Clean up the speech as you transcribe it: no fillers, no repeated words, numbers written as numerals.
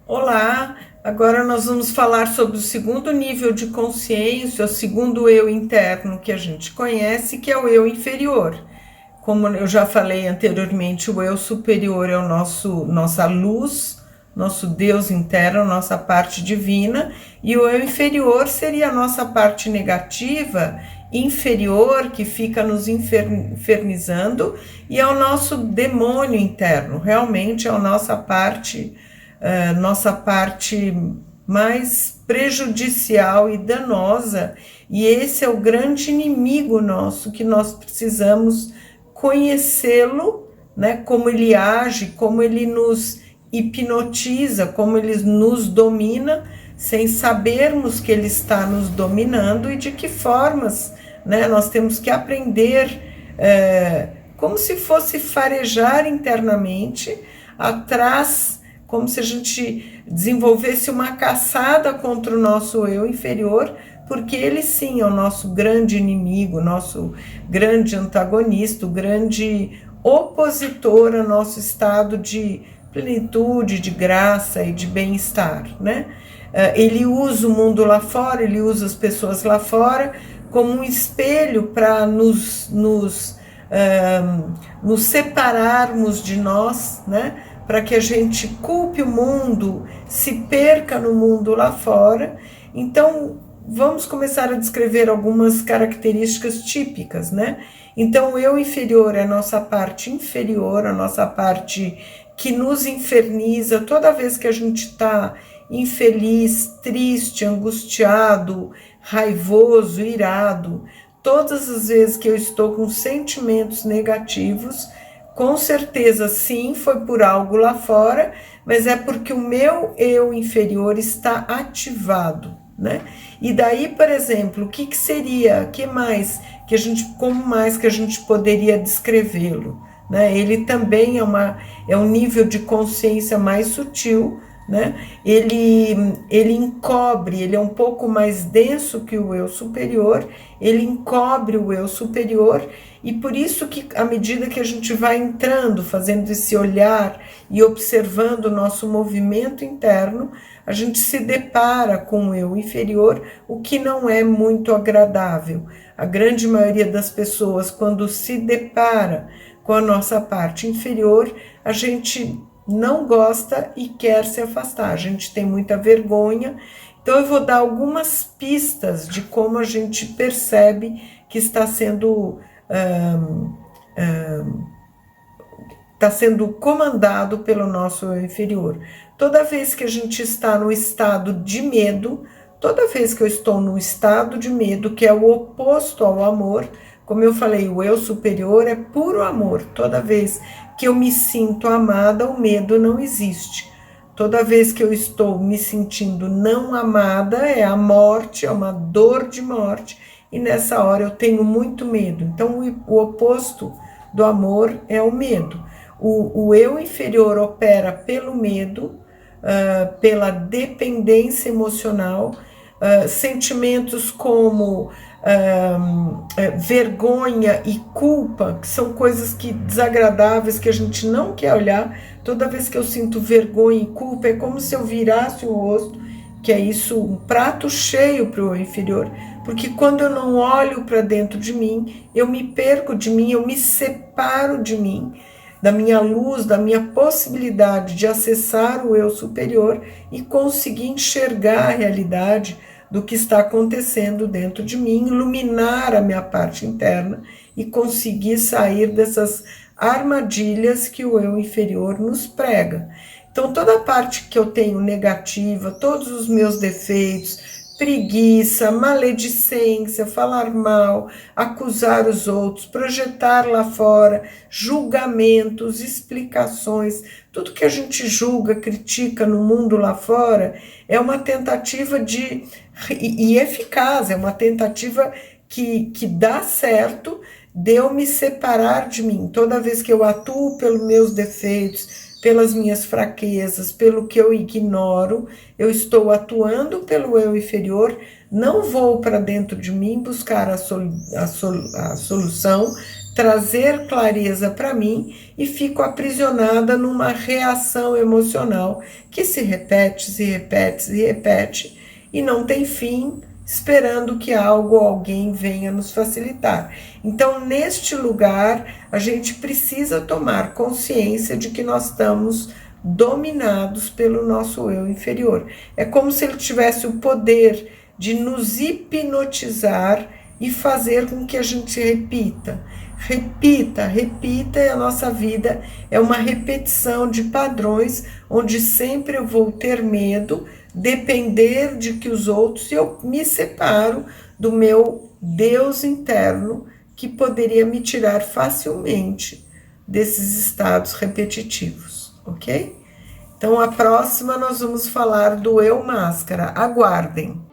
Olá, agora nós vamos falar sobre o segundo nível de consciência, o segundo eu interno que a gente conhece, que é o eu inferior. Como eu já falei anteriormente, o eu superior é o nossa luz, nosso Deus interno, nossa parte divina, e o eu inferior seria a nossa parte negativa, inferior, que fica nos infernizando, e é o nosso demônio interno, realmente é a nossa parte mais prejudicial e danosa, e esse é o grande inimigo nosso, que nós precisamos conhecê-lo, né, como ele age, como ele nos hipnotiza, como ele nos domina, sem sabermos que ele está nos dominando e de que formas, né, nós temos que aprender, como se fosse farejar internamente, atrás, como se a gente desenvolvesse uma caçada contra o nosso eu inferior, porque ele sim é o nosso grande inimigo, nosso grande antagonista, o grande opositor ao nosso estado de plenitude, de graça e de bem-estar, né? Ele usa o mundo lá fora, ele usa as pessoas lá fora como um espelho para nos separarmos de nós, né? Para que a gente culpe o mundo, se perca no mundo lá fora. Então, vamos começar a descrever algumas características típicas, né? Então, o eu inferior é a nossa parte inferior, a nossa parte que nos inferniza toda vez que a gente está infeliz, triste, angustiado, raivoso, irado. Todas as vezes que eu estou com sentimentos negativos, com certeza sim, foi por algo lá fora, mas é porque o meu eu inferior está ativado, né? E daí, por exemplo, o que seria, como mais que a gente poderia descrevê-lo, né? Ele também é um nível de consciência mais sutil, né? Ele encobre, ele é um pouco mais denso que o eu superior, ele encobre o eu superior, e por isso que à medida que a gente vai entrando, fazendo esse olhar e observando o nosso movimento interno, a gente se depara com o eu inferior, o que não é muito agradável. A grande maioria das pessoas, quando se depara com a nossa parte inferior, a gente não gosta e quer se afastar, a gente tem muita vergonha. Então eu vou dar algumas pistas de como a gente percebe que está sendo comandado pelo nosso eu inferior. Toda vez que a gente está no estado de medo, toda vez que eu estou no estado de medo, que é o oposto ao amor, como eu falei, o eu superior é puro amor. Toda vez que eu me sinto amada, o medo não existe. Toda vez que eu estou me sentindo não amada, é a morte, é uma dor de morte, e nessa hora eu tenho muito medo. Então, o oposto do amor é o medo. O eu inferior opera pelo medo, pela dependência emocional, sentimentos como vergonha e culpa, que são coisas desagradáveis que a gente não quer olhar. Toda vez que eu sinto vergonha e culpa, é como se eu virasse o rosto, que é isso, um prato cheio para o inferior, porque quando eu não olho para dentro de mim, eu me perco de mim, eu me separo de mim, da minha luz, da minha possibilidade de acessar o eu superior e conseguir enxergar a realidade do que está acontecendo dentro de mim, iluminar a minha parte interna e conseguir sair dessas armadilhas que o eu inferior nos prega. Então, toda a parte que eu tenho negativa, todos os meus defeitos, preguiça, maledicência, falar mal, acusar os outros, projetar lá fora, julgamentos, explicações, tudo que a gente julga, critica no mundo lá fora, é uma tentativa e eficaz, é uma tentativa que dá certo de eu me separar de mim. Toda vez que eu atuo pelos meus defeitos, pelas minhas fraquezas, pelo que eu ignoro, eu estou atuando pelo eu inferior, não vou para dentro de mim buscar a solução, trazer clareza para mim e fico aprisionada numa reação emocional que se repete, se repete, se repete e não tem fim, esperando que algo ou alguém venha nos facilitar. Então, neste lugar, a gente precisa tomar consciência de que nós estamos dominados pelo nosso eu inferior. É como se ele tivesse o poder de nos hipnotizar e fazer com que a gente repita. Repita, repita, e a nossa vida é uma repetição de padrões, onde sempre eu vou ter medo, depender de que os outros, e eu me separo do meu Deus interno, que poderia me tirar facilmente desses estados repetitivos, ok? Então, a próxima nós vamos falar do eu máscara. Aguardem!